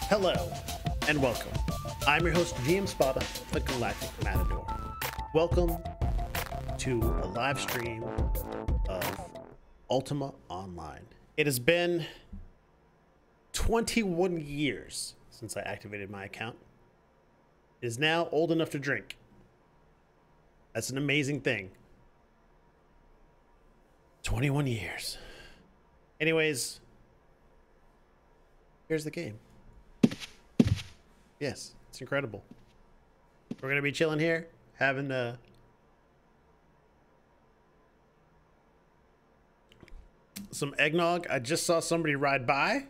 Hello, and welcome. I'm your host, GMSpada, the Galactic Matador. Welcome to a live stream of Ultima Online. It has been 21 years since I activated my account. It is now old enough to drink. That's an amazing thing. 21 years. Anyways, here's the game. Yes, it's incredible. We're gonna be chilling here, having some eggnog. I just saw somebody ride by.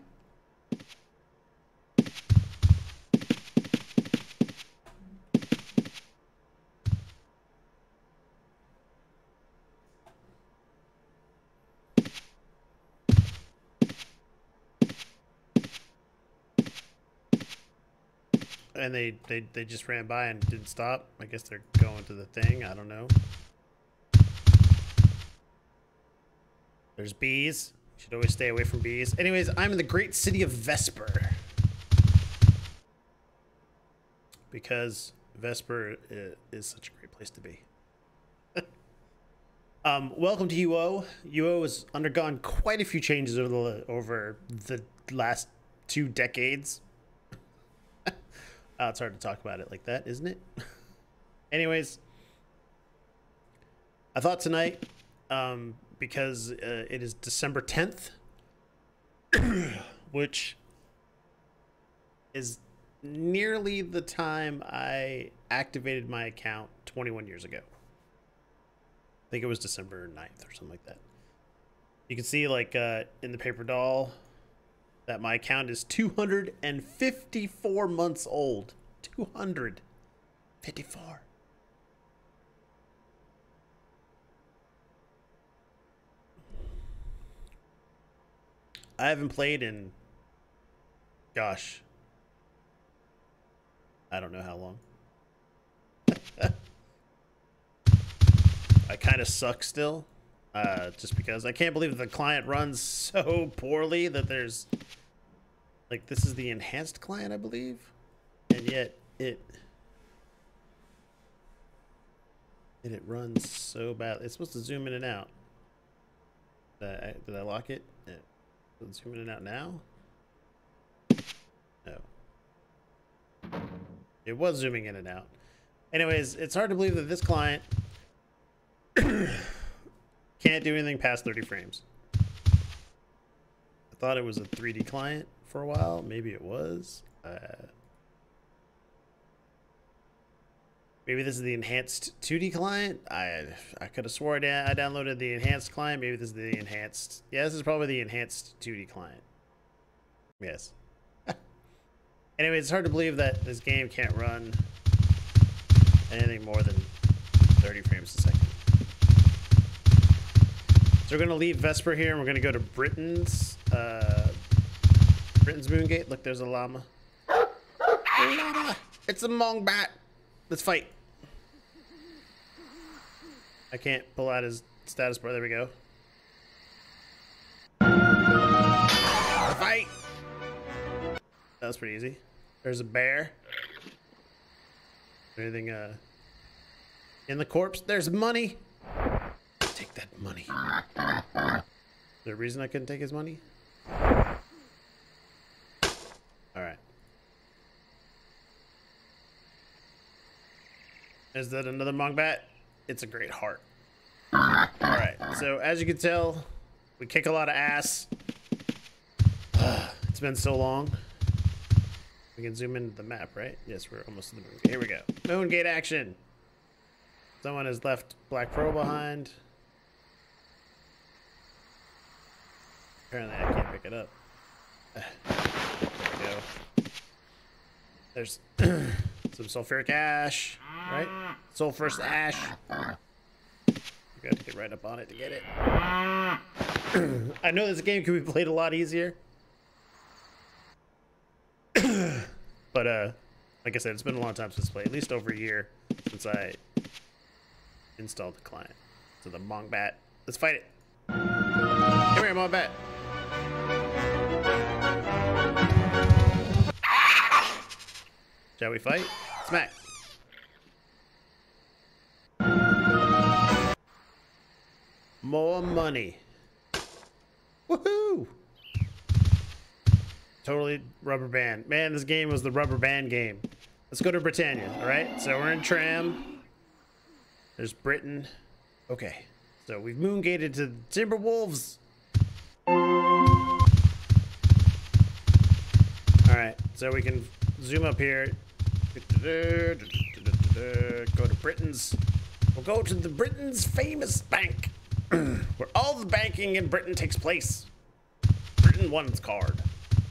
And they just ran by and didn't stop. I guess they're going to the thing. I don't know. There's bees. Should always stay away from bees. Anyways, I'm in the great city of Vesper. Because Vesper is such a great place to be. Welcome to UO. UO has undergone quite a few changes over the last 2 decades. It's hard to talk about it like that, isn't it? Anyways, I thought tonight, because it is December 10th, which is nearly the time I activated my account 21 years ago. I think it was December 9th or something like that. You can see, like, in the paper doll, that my account is 254 months old. 254. I haven't played in, gosh, I don't know how long. I kind of suck still, just because I can't believe that the client runs so poorly that there's, like, this is the enhanced client, I believe, and yet it runs so bad. It's supposed to zoom in and out. Did I lock it? Yeah. Does it zoom in and out now? No. It was zooming in and out. Anyways, it's hard to believe that this client can't do anything past 30 frames. I thought it was a 3D client for a while. Maybe it was. Maybe this is the enhanced 2D client. I could have swore I downloaded the enhanced client. Maybe this is the enhanced. Yeah, this is probably the enhanced 2D client. Yes. Anyway, it's hard to believe that this game can't run anything more than 30 frames a second. So we're gonna leave Vesper here, and we're gonna go to Britain's Moongate. Look, there's a llama. Llama! It's a Mong bat. Let's fight. I can't pull out his status bar. There we go. Fight! That was pretty easy. There's a bear. Anything in the corpse? There's money. Take that money. Is there a reason I couldn't take his money? Alright. Is that another Mong bat? It's a great heart. Alright, so as you can tell, we kick a lot of ass. It's been so long. We can zoom into the map, right? Yes, we're almost to the moon. Here we go. Moongate action. Someone has left Black Pearl behind. Apparently I can't pick it up. There we go. There's some sulfuric ash, right? Sulfurous ash. You got to get right up on it to get it. I know this game can be played a lot easier. But like I said, it's been a long time since I played, at least over a year since I installed the client. So the Mong bat. Let's fight it. Come here, Mong bat. Shall we fight? Smack. More money. Woohoo! Totally rubber band. Man, this game was the rubber band game. Let's go to Britannia, all right? So we're in Tram. There's Britain. Okay, so we've moongated to Timberwolves. All right, so we can zoom up here. Go to Britain's. We'll go to the Britain's famous bank, where all the banking in Britain takes place. Britain One's card.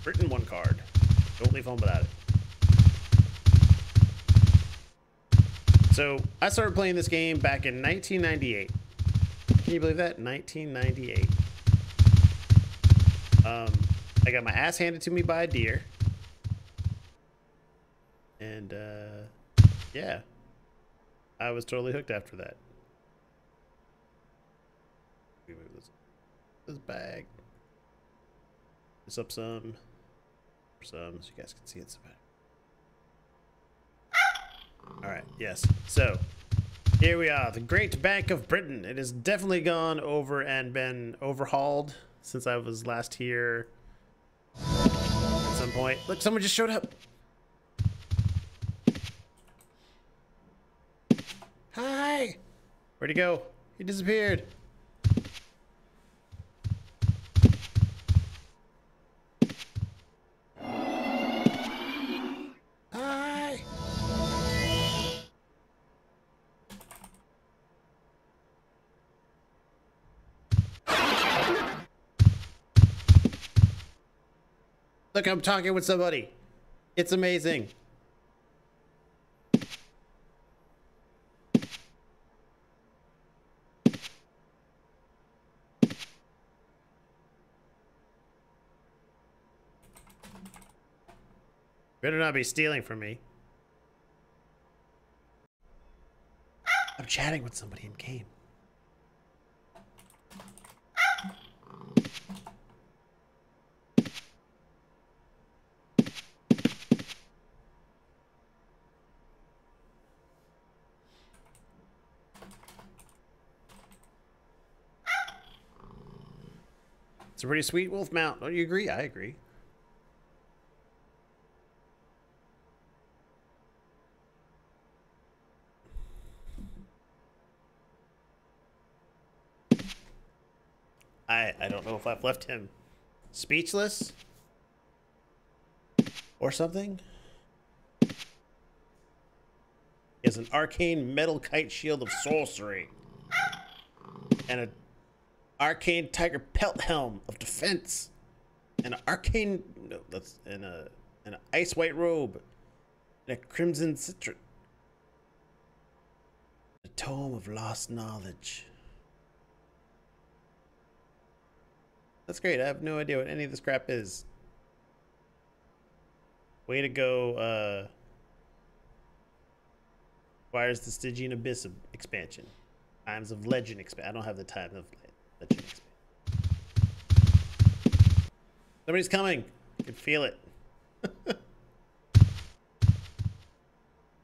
Britain One card. Don't leave home without it. So I started playing this game back in 1998. Can you believe that? 1998. I got my ass handed to me by a deer. And yeah, I was totally hooked after that. We move this bag. This up some, so you guys can see it's better. All right, yes. So here we are, the Great Bank of Britain. It has definitely gone over and been overhauled since I was last here at some point. Look, someone just showed up. Hi. Where'd he go? He disappeared. Hi. Look, I'm talking with somebody. It's amazing. Better not be stealing from me. I'm chatting with somebody in game. It's a pretty sweet wolf mount. Don't you agree? I agree. I don't know if I've left him speechless or something. He has an arcane metal kite shield of sorcery and an arcane tiger pelt helm of defense and an arcane and an ice white robe and a crimson citron, a tome of lost knowledge. That's great. I have no idea what any of this crap is. Way to go, requires the Stygian Abyss expansion. Times of Legend expansion. I don't have the Times of Legend expansion. Somebody's coming. I can feel it.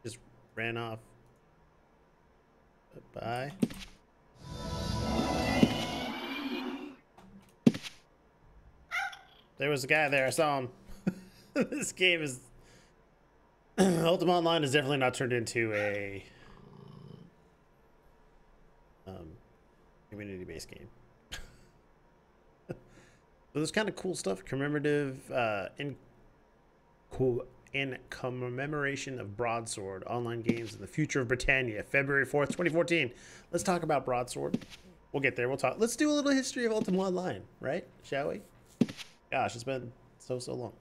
Just ran off. Bye. There was a guy there. I saw him. This game is... Ultima Online is definitely not turned into a community-based game. So there's kind of cool stuff. Commemorative in commemoration of Broadsword online games in the future of Britannia, February 4th, 2014. Let's talk about Broadsword. We'll get there. We'll talk. Let's do a little history of Ultima Online, right? Shall we? Gosh, it's been so long.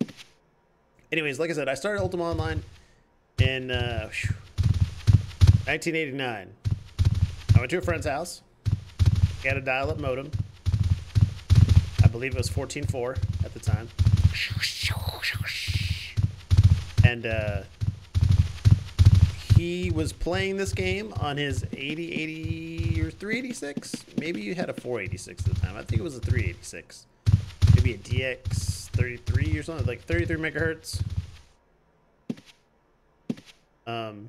Anyways, like I said, I started Ultima Online in 1989. I went to a friend's house. He had a dial-up modem. I believe it was 14.4 at the time. And he was playing this game on his 80 or 386. Maybe you had a 486 at the time. I think it was a 386. Maybe a DX 33 or something, like 33 megahertz. Um,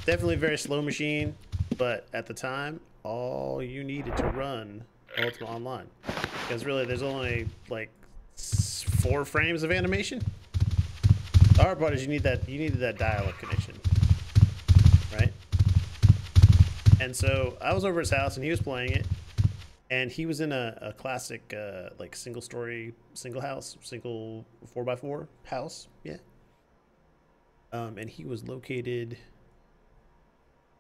definitely a very slow machine, but at the time, all you needed to run Ultima Online. Because really, there's only like 4 frames of animation. The hard part is you needed that dial-up connection, right? And so I was over his house and he was playing it, and he was in a classic like single 4x4 house, yeah. And he was located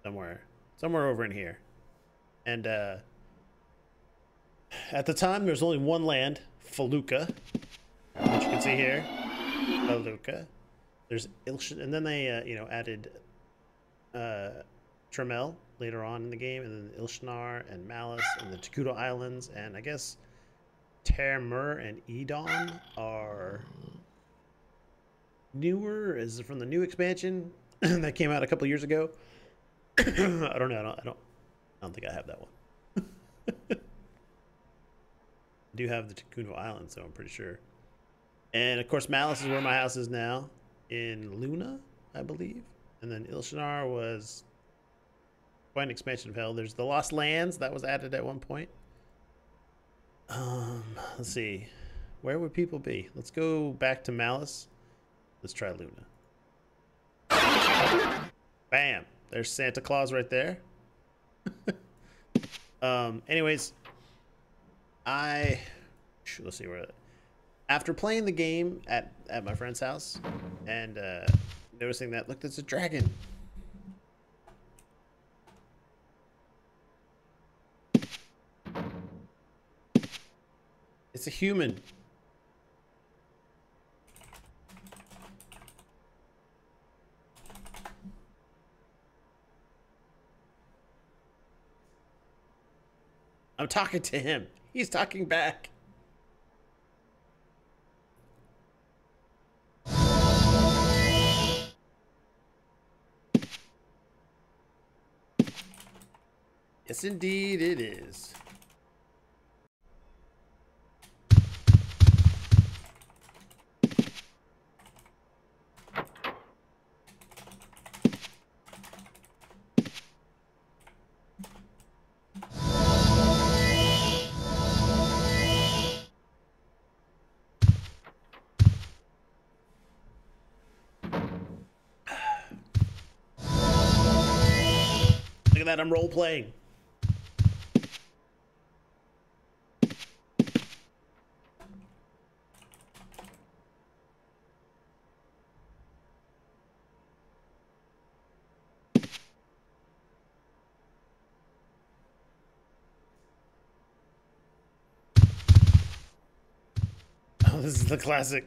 somewhere over in here, and at the time there was only one land, Feluca, which you can see here, Feluca. There's Ilshin, and then they added Tremel later on in the game, and then Ilshnar and Malice and the Takuto Islands, and I guess Termur and Edon are newer, is from the new expansion that came out a couple years ago. I don't know. I don't think I have that one. I do have the Takuto Islands, so I'm pretty sure. And of course, Malice is where my house is now, in Luna, I believe. And then Ilshnar was quite an expansion of hell. There's the Lost Lands that was added at one point. Let's see, where would people be? Let's go back to Malice. Let's try Luna. Bam! There's Santa Claus right there. Anyways, let's see where. After playing the game at my friend's house and noticing that, look, there's a dragon. It's a human. I'm talking to him. He's talking back. Yes, indeed it is. Look at that, I'm role playing. Oh, this is the classic.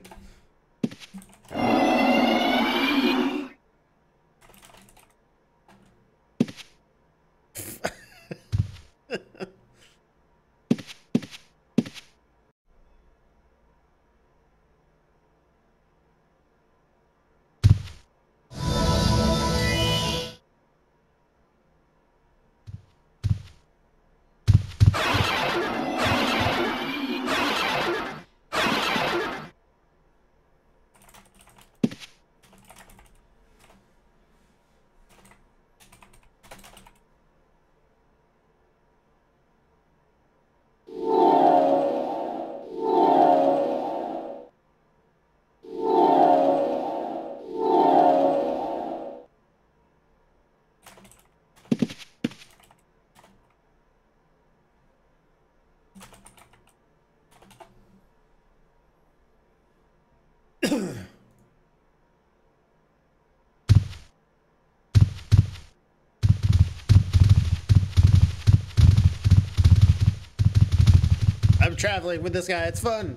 I'm traveling with this guy. It's fun.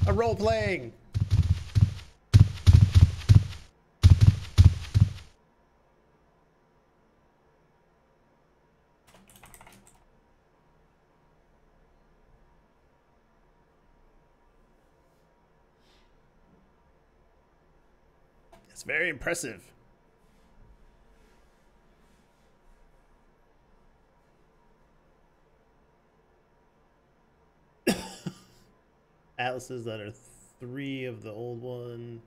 I'm role playing. It's very impressive. Atlases that are 3 of the old one.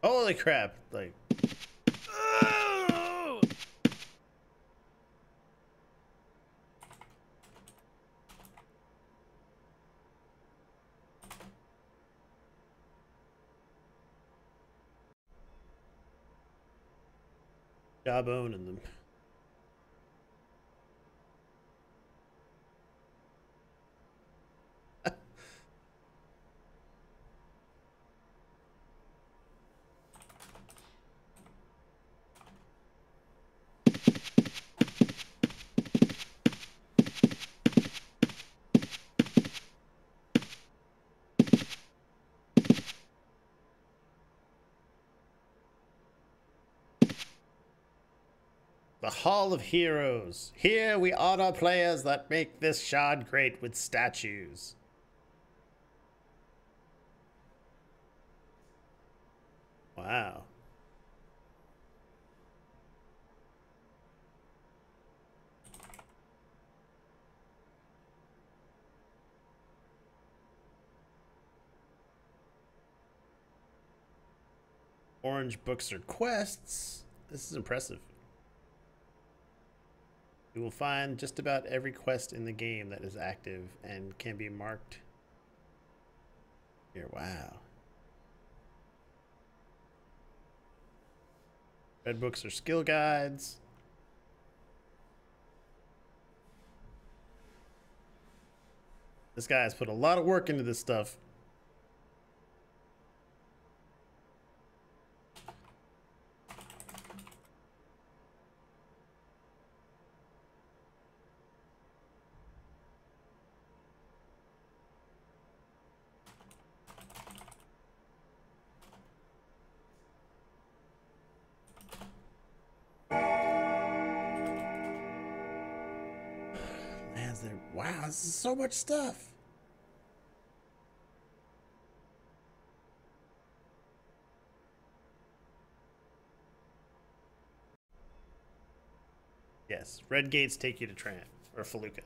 Holy crap! Like, oh! Job owning them. The Hall of Heroes. Here we honor players that make this shard great with statues. Wow. Orange books are quests. This is impressive. You will find just about every quest in the game that is active and can be marked here. Wow. Red books are skill guides. This guy has put a lot of work into this stuff. Wow, this is so much stuff. Yes, red gates take you to Tran or Feluca.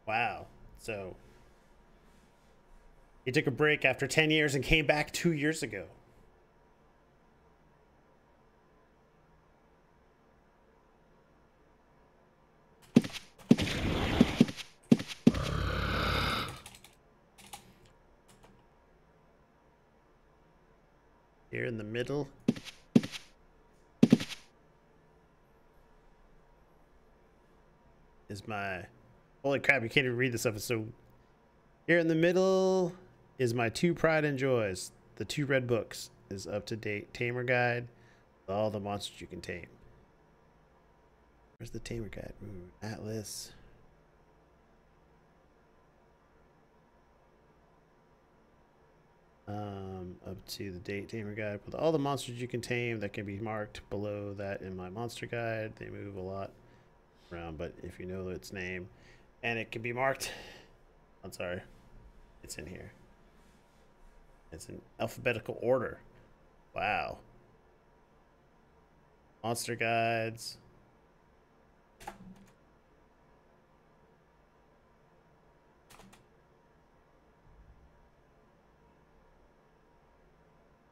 Wow. So he took a break after 10 years and came back 2 years ago. Here in the middle is my... Holy crap, you can't even read this stuff. It's so... Here in the middle is my 2 pride and joys. The 2 red books is up-to-date tamer guide with all the monsters you can tame. Where's the tamer guide? Ooh, Atlas. Up to the date tamer guide with all the monsters you can tame that can be marked below that in my monster guide. They move a lot around, but if you know its name and it can be marked, I'm sorry, it's in here. It's in alphabetical order. Wow. Monster guides.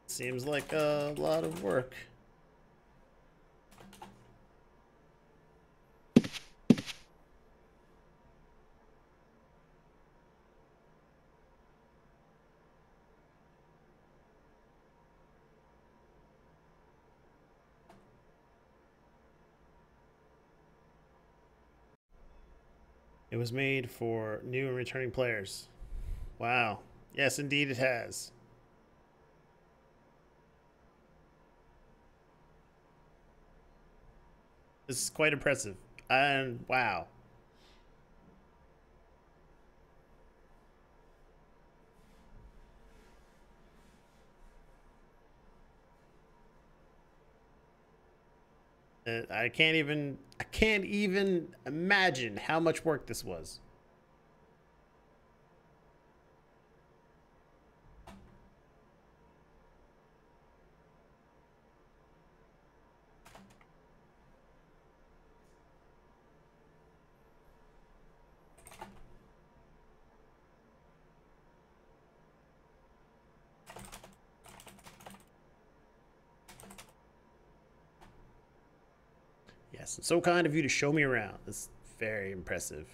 Seems like a lot of work. It was made for new and returning players. Wow. Yes, indeed it has. This is quite impressive. And wow. I can't even imagine how much work this was. Yes, it's so kind of you to show me around. It's very impressive.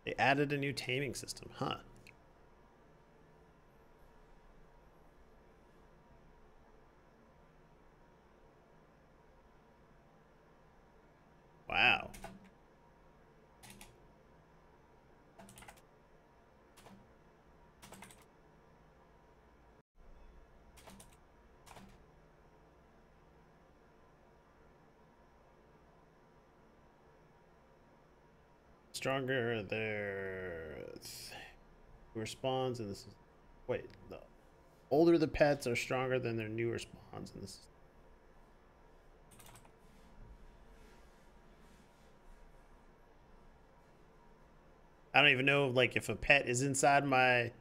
They added a new taming system, huh? Wow. Stronger, their newer spawns, and this is wait. The older the pets are stronger than their newer spawns, and this is. I don't even know, like, if a pet is inside my.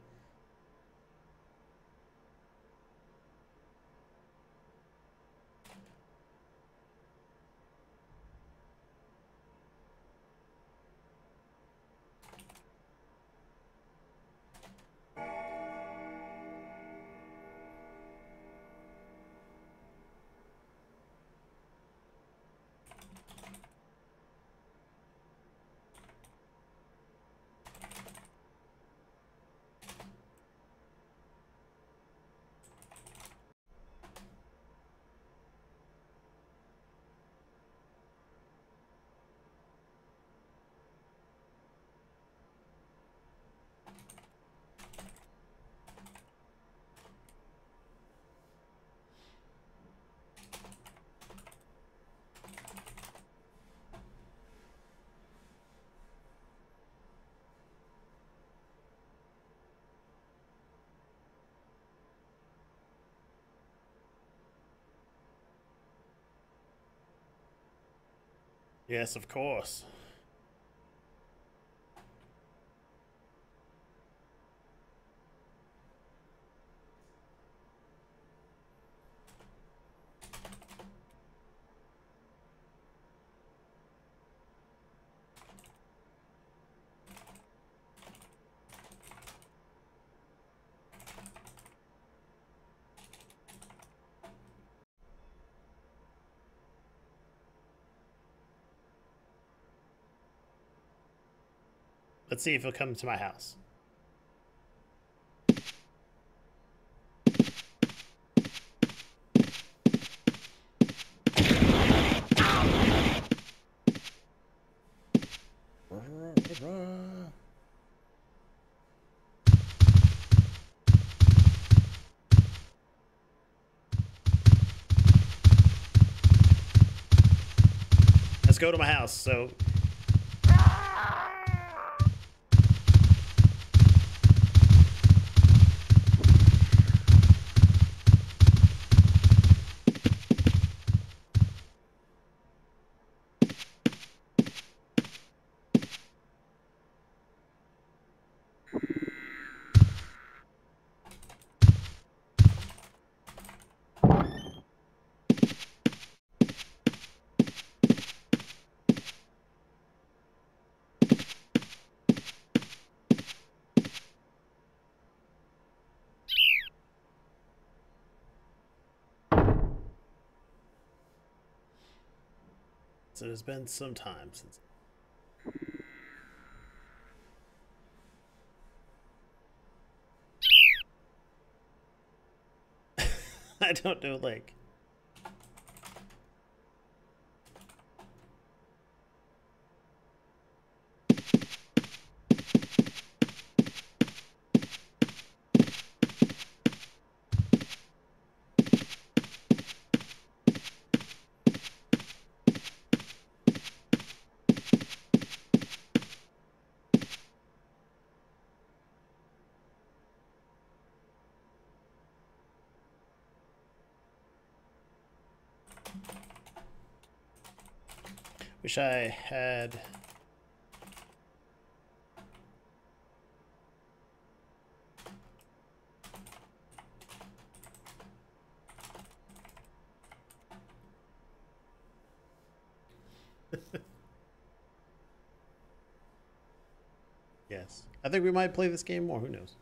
Yes, of course. Let's see if he'll come to my house. Let's go to my house. So it has been some time since. I don't know, like. Wish I had... Yes. I think we might play this game more. Who knows?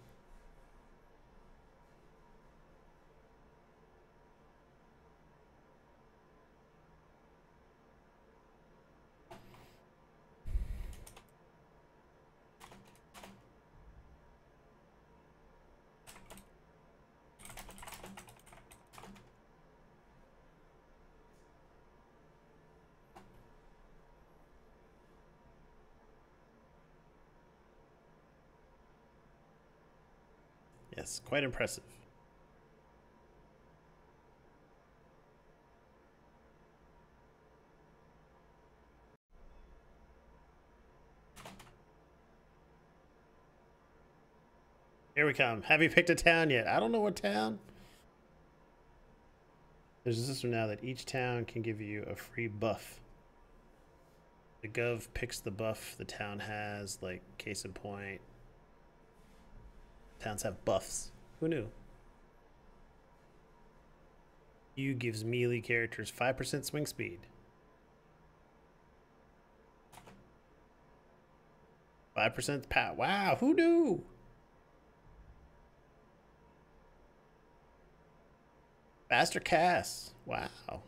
Yes, quite impressive. Here we come. Have you picked a town yet? I don't know what town. There's a system now that each town can give you a free buff. The gov picks the buff the town has, like case in point. Towns have buffs. Who knew? U gives melee characters 5% swing speed. 5% power. Wow, who knew? Faster cast. Wow.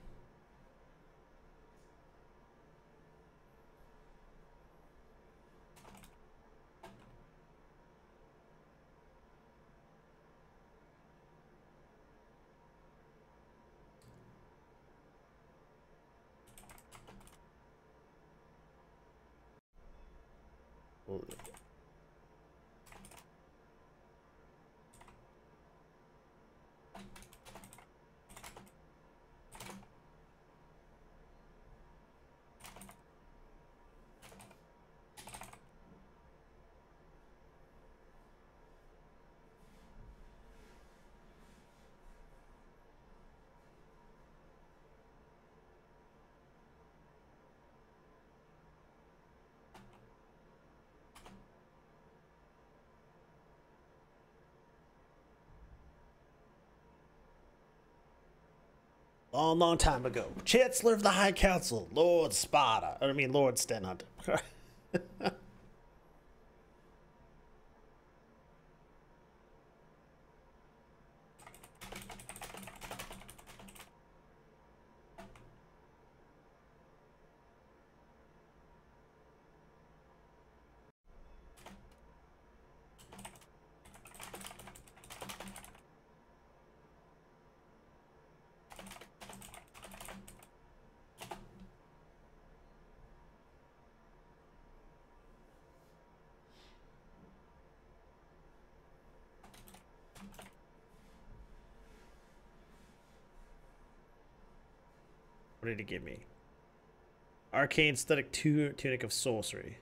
Long, long time ago, Chancellor of the High Council, Lord Spada. I mean, Lord Stenhunter. What did he give me? Arcane Static Tunic of Sorcery.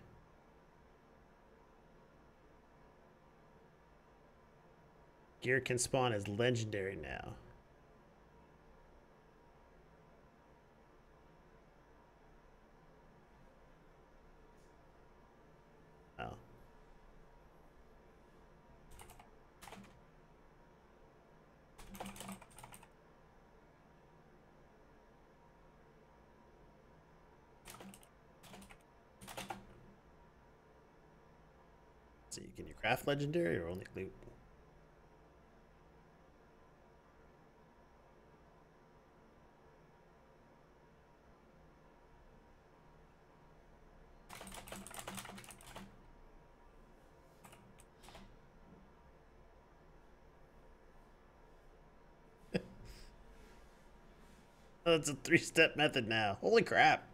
Gear can spawn as legendary now. Oh. So can you craft legendary or only loot? Oh, it's a 3-step method now. Holy crap.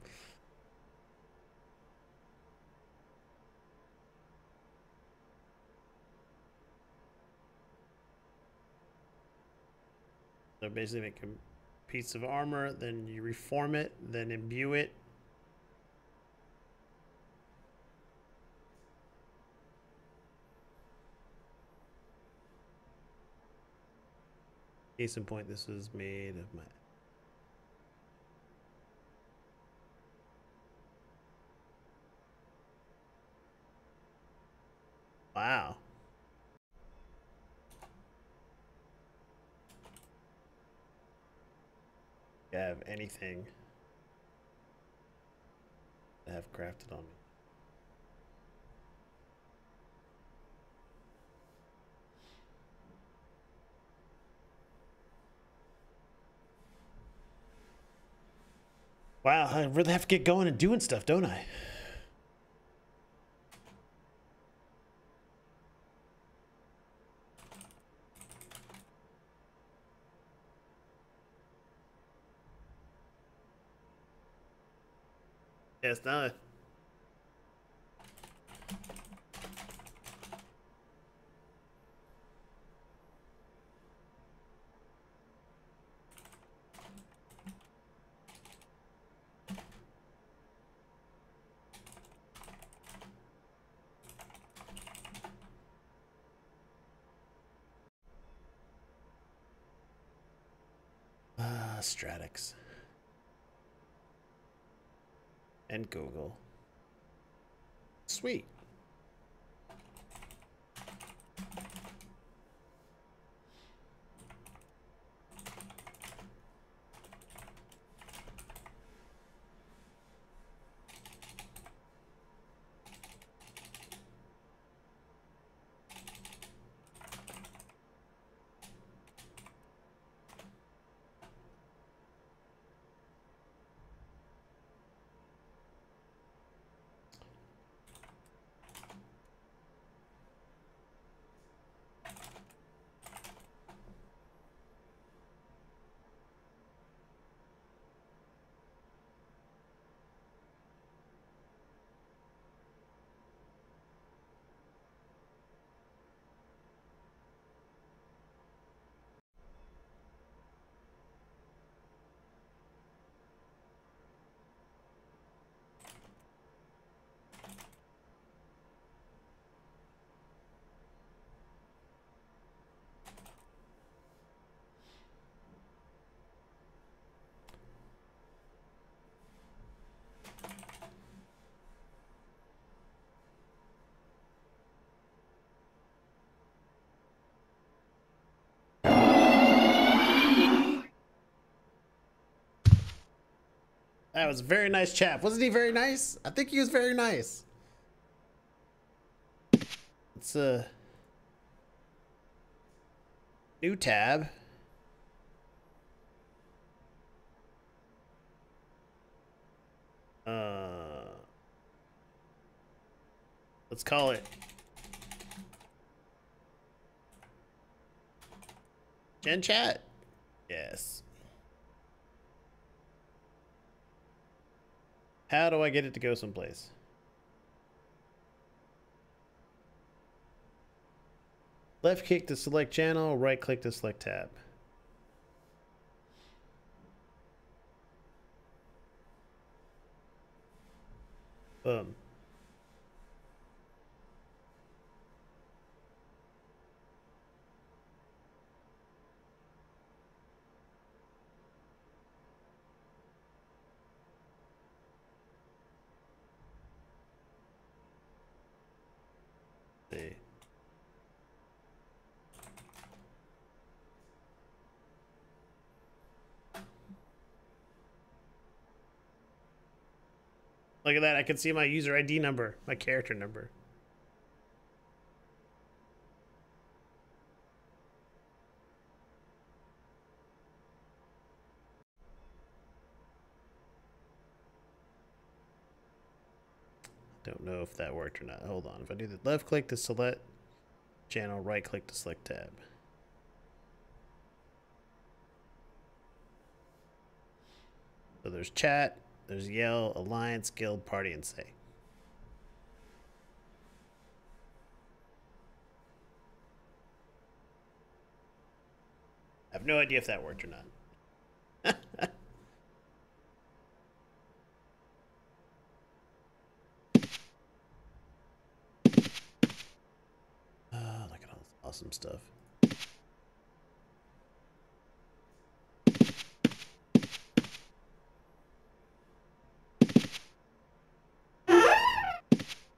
So basically make a piece of armor, then you reform it, then imbue it. Case in point, this was made of my... I have anything I have crafted on me. Wow, I really have to get going and doing stuff, don't I? Yes, no. Stratix. And Google. Sweet. That was a very nice chap. Wasn't he very nice? I think he was very nice. It's a new tab. Let's call it Gen Chat. Yes. How do I get it to go someplace? Left click to select channel, right click to select tab. Boom. See. Look at that. I can see my user ID number, my character number. Don't know if that worked or not. Hold on. If I do the left click to select channel, right click to select tab. So there's chat, there's yell, alliance, guild, party, and say. I have no idea if that worked or not. Look at all this awesome stuff.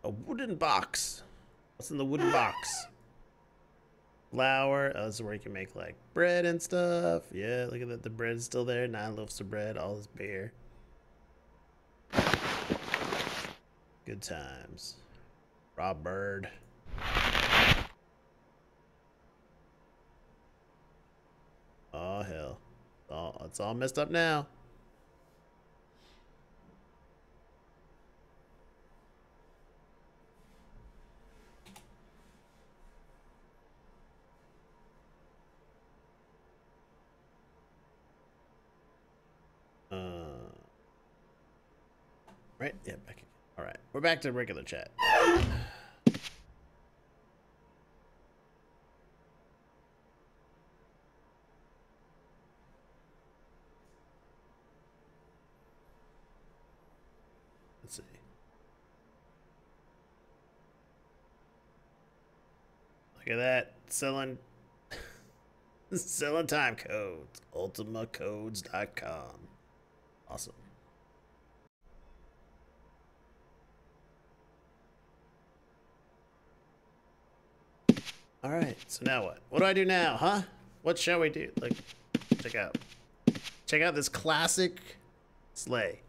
A wooden box. What's in the wooden box? Flour. Oh, this is where you can make like bread and stuff. Yeah, look at that. The bread is still there. 9 loaves of bread. All this beer. Good times. Raw bird. Oh hell. It's all messed up now. Right? Yeah, back again. All right, we're back to regular chat. Let's see. Look at that. Selling time codes. UltimaCodes.com. Awesome. All right, so now what? What do I do now, huh? What shall we do? Like, check out this classic sleigh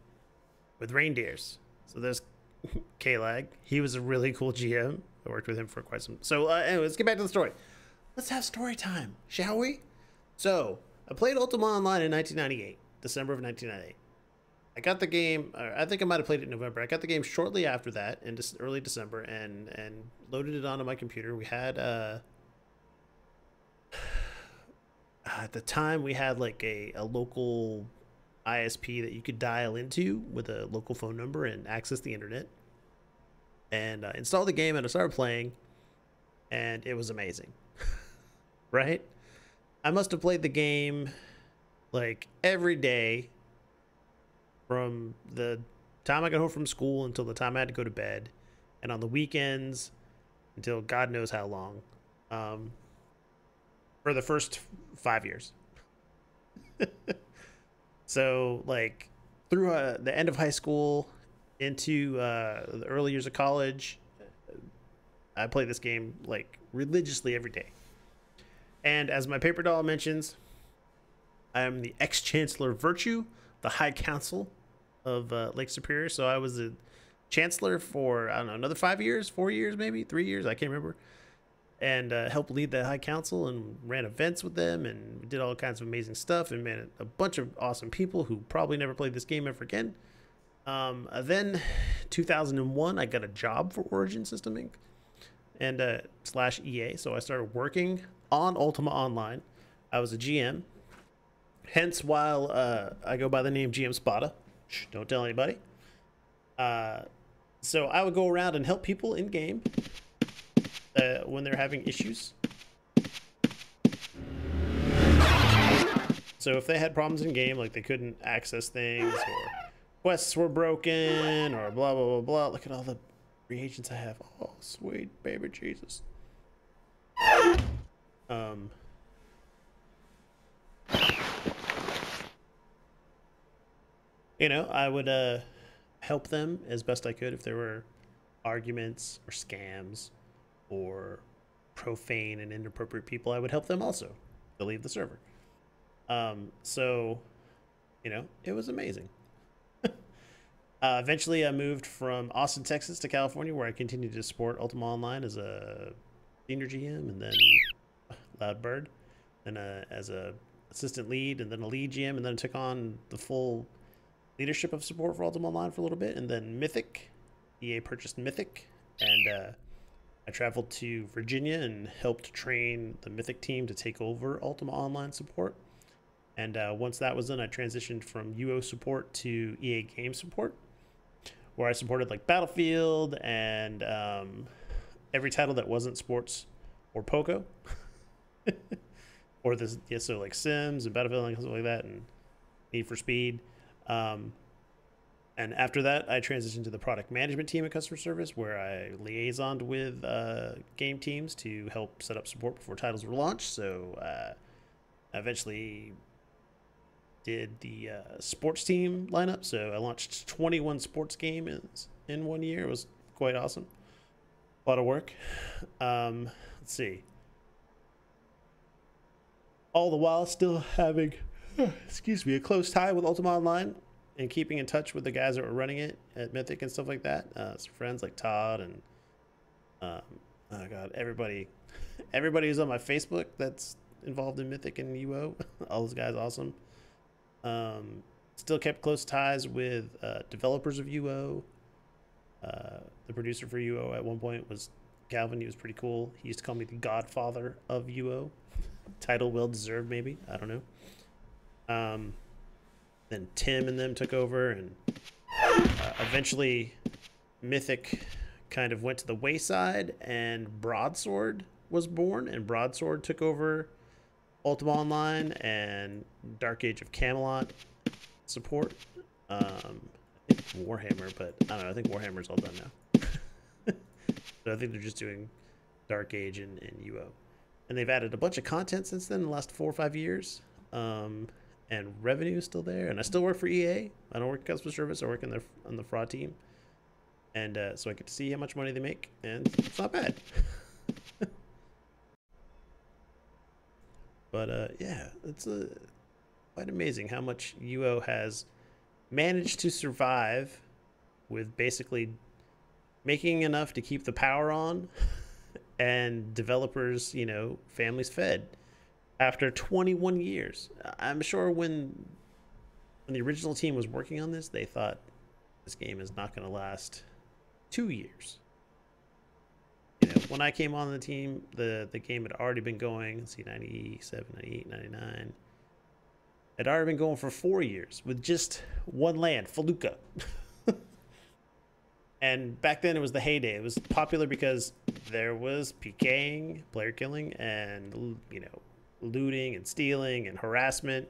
with reindeers. So there's K-Lag. He was a really cool GM. I worked with him for quite some. So anyway, let's get back to the story. Let's have story time, shall we? So I played Ultima Online in 1998, December of 1998. I got the game. I think I might have played it in November. I got the game shortly after that, in early December, and loaded it onto my computer. We had at the time we had like a local ISP that you could dial into with a local phone number and access the internet. And installed the game and I started playing, and it was amazing. Right? I must have played the game like every day from the time I got home from school until the time I had to go to bed, and on the weekends until God knows how long, for the first 5 years. So like through the end of high school into the early years of college, I played this game like religiously every day. And as my paper doll mentions, I am the ex-Chancellor Virtue, the High Council of Lake Superior. So I was a Chancellor for, I don't know, another 5 years, 4 years, maybe 3 years. I can't remember. And helped lead the High Council and ran events with them and did all kinds of amazing stuff and met a bunch of awesome people who probably never played this game ever again. Then 2001, I got a job for Origin System Inc. and /EA. So I started working on Ultima Online. I was a GM. Hence, while I go by the name GMSpada, don't tell anybody. So I would go around and help people in game when they're having issues. So if they had problems in game, like they couldn't access things, or quests were broken, or blah blah blah blah. Look at all the reagents I have. Oh, sweet baby Jesus. You know, I would help them as best I could if there were arguments or scams or profane and inappropriate people. I would help them also to leave the server. So, you know, it was amazing. Eventually, I moved from Austin, Texas to California, where I continued to support Ultima Online as a senior GM, and then Loudbird, and as a assistant lead, and then a lead GM, and then I took on the full leadership of support for Ultima Online for a little bit, and then Mythic. EA purchased Mythic, and I traveled to Virginia and helped train the Mythic team to take over Ultima Online support. And once that was done, I transitioned from UO support to EA game support, where I supported like Battlefield and every title that wasn't sports or Poco, or this, yeah, so like Sims and Battlefield and stuff like that, and Need for Speed. And after that, I transitioned to the product management team at customer service, where I liaisoned with game teams to help set up support before titles were launched. So I eventually did the sports team lineup. So I launched 21 sports games in 1 year. It was quite awesome. A lot of work. Let's see. all the while still having, excuse me, a close tie with Ultima Online and keeping in touch with the guys that were running it at Mythic and stuff like that. Some friends like Todd and oh god, everybody who's on my Facebook that's involved in Mythic and UO. All those guys awesome. Still kept close ties with developers of UO. The producer for UO at one point was Calvin. He was pretty cool. He used to call me the godfather of UO. Title well deserved, maybe. I don't know. Then Tim and them took over, and eventually Mythic kind of went to the wayside, and Broadsword was born, and Broadsword took over Ultima Online and Dark Age of Camelot support. I think Warhammer, but I don't know. I think Warhammer's all done now. So I think they're just doing Dark Age and UO. And they've added a bunch of content since then in the last 4 or 5 years. And revenue is still there. And I still work for EA. I don't work in customer service. I work on the fraud team. And so I get to see how much money they make. And it's not bad. But yeah, it's quite amazing how much UO has managed to survive with basically making enough to keep the power on and developers, you know, families fed after 21 years. I'm sure when the original team was working on this, they thought this game is not going to last 2 years. You know, when I came on the team, the game had already been going, let's see, 97, 98, 99. It had already been going for 4 years with just one land, Feluca. And back then it was the heyday. It was popular because there was PKing, player killing, and, you know, looting and stealing and harassment.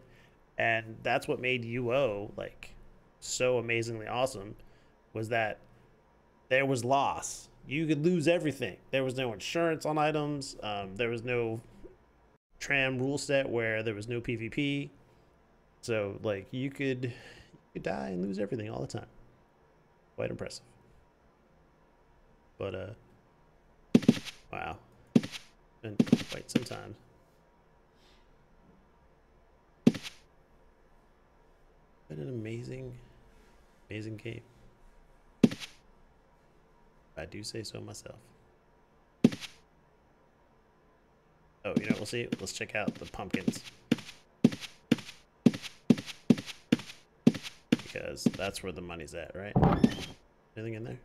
And that's what made UO like so amazingly awesome, was that there was loss. You could lose everything. There was no insurance on items. There was no tram rule set where there was no PvP. So like you could die and lose everything all the time. Quite impressive. But wow, been quite some time. Been an amazing game. I do say so myself. Oh, you know, we'll see. Let's check out the pumpkins, because that's where the money's at, right? Anything in there?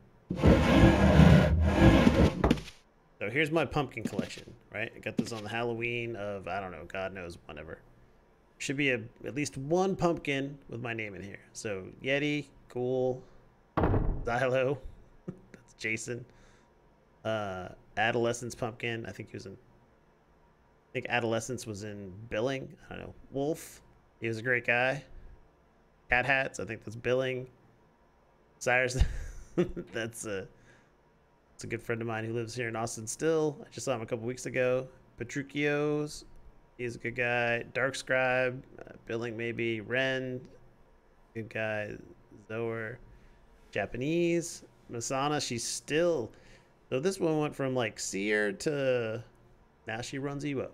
So here's my pumpkin collection, right? I got this on the Halloween of, I don't know, God knows, whenever. Should be at least one pumpkin with my name in here. So Yeti, cool. Xylo, that's Jason. Adolescence pumpkin, I think he was in, I think Adolescence was in Billing. I don't know. Wolf, he was a great guy. Cat Hats, I think that's Billing. Cyrus, that's a good friend of mine who lives here in Austin still. I just saw him a couple weeks ago. Petruchio's, he's a good guy. Dark Scribe, Billing maybe. Ren, good guy. Zoer, Japanese. Masana, she's still, so this one went from like seer to now she runs Evo.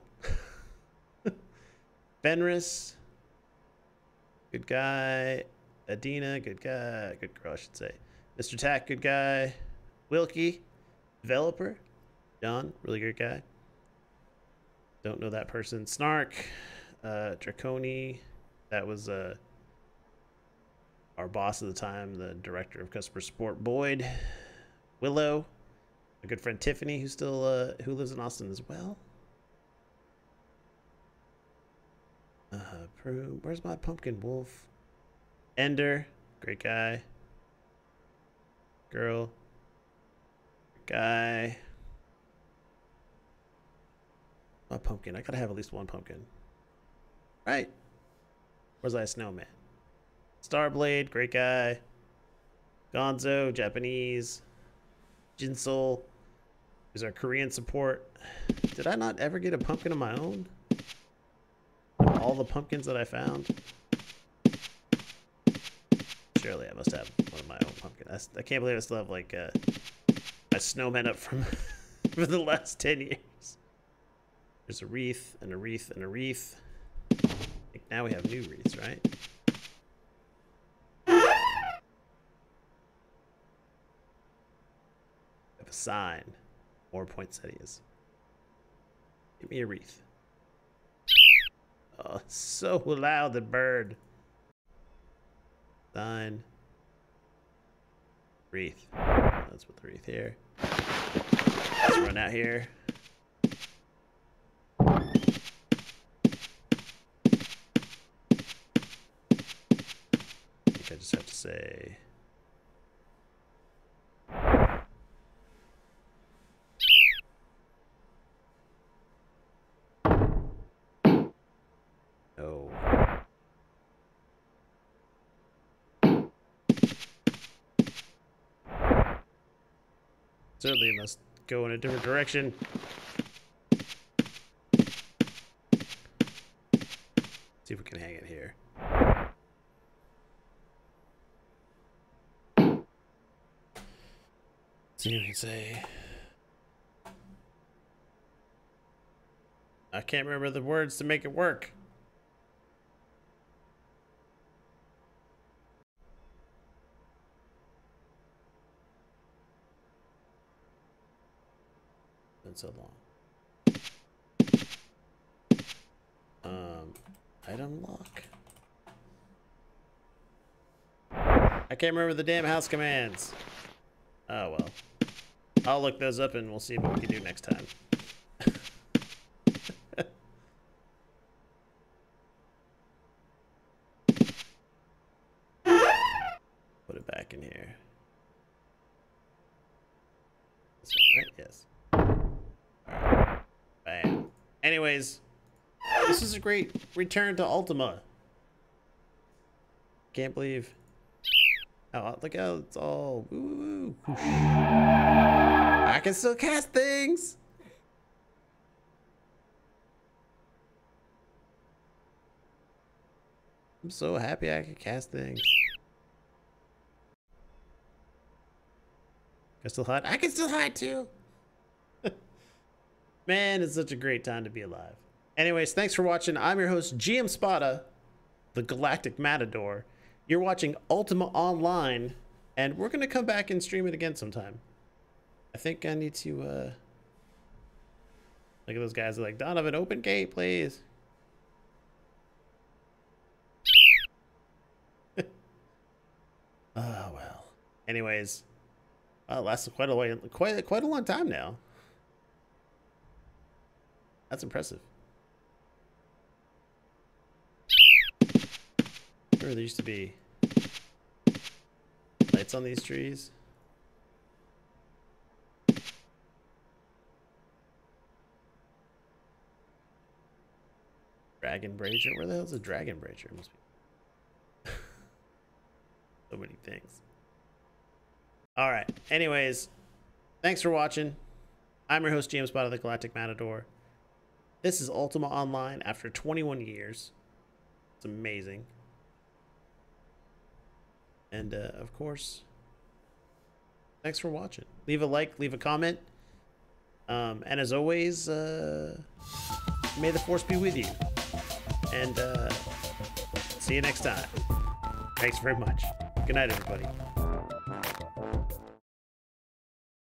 Fenris, good guy. Adina, good guy. Good girl, I should say. Mr. Tack, good guy. Wilkie, developer. John, really good guy. Don't know that person. Snark, Draconi, that was our boss at the time, the director of customer support, Boyd. Willow, a good friend Tiffany, who's still who lives in Austin as well. Where's my pumpkin wolf? Ender, great guy. Girl, guy. My pumpkin. I gotta have at least one pumpkin. Right. Where's that snowman? Starblade, great guy. Gonzo, Japanese. Jinsol, who's our Korean support. Did I not ever get a pumpkin of my own? All the pumpkins that I found. Surely I must have one of my own pumpkin. I can't believe I still have like a snowman up from for the last 10 years. There's a wreath and a wreath and a wreath. I think now we have new wreaths, right? Have a sign. More poinsettias. Give me a wreath. Oh, so loud, the bird. Sign. Wreath. Let's put the wreath here. Let's run out here. I think I just have to say. No. Certainly must go in a different direction. See if we can hang it here. See what we can say. I can't remember the words to make it work. Been so long. Item lock. I can't remember the damn house commands. Oh well. I'll look those up and we'll see what we can do next time. Put it back in here. This one, right? Yes. Alright. Bam. Anyways, this is a great return to Ultima. Can't believe. Oh, look how it's all. Ooh, I can still cast things. I'm so happy I can cast things. I still hide. I can still hide too. Man, it's such a great time to be alive. Anyways, thanks for watching. I'm your host, GMSpada, the Galactic Matador. You're watching Ultima Online, and we're going to come back and stream it again sometime. I think I need to, look at those guys. They're like, Donovan, open gate, please. Oh, well. Anyways, it lasted quite a long time now. That's impressive. Remember there used to be lights on these trees. Dragon Brazier? Where the hell's a Dragon Brazier? Must be so many things. Alright, anyways, thanks for watching. I'm your host, GMSpada, the Galactic Matador. This is Ultima Online after 21 years. It's amazing. And, of course, thanks for watching. Leave a like, leave a comment. And as always, may the force be with you. And see you next time. Thanks very much. Good night, everybody.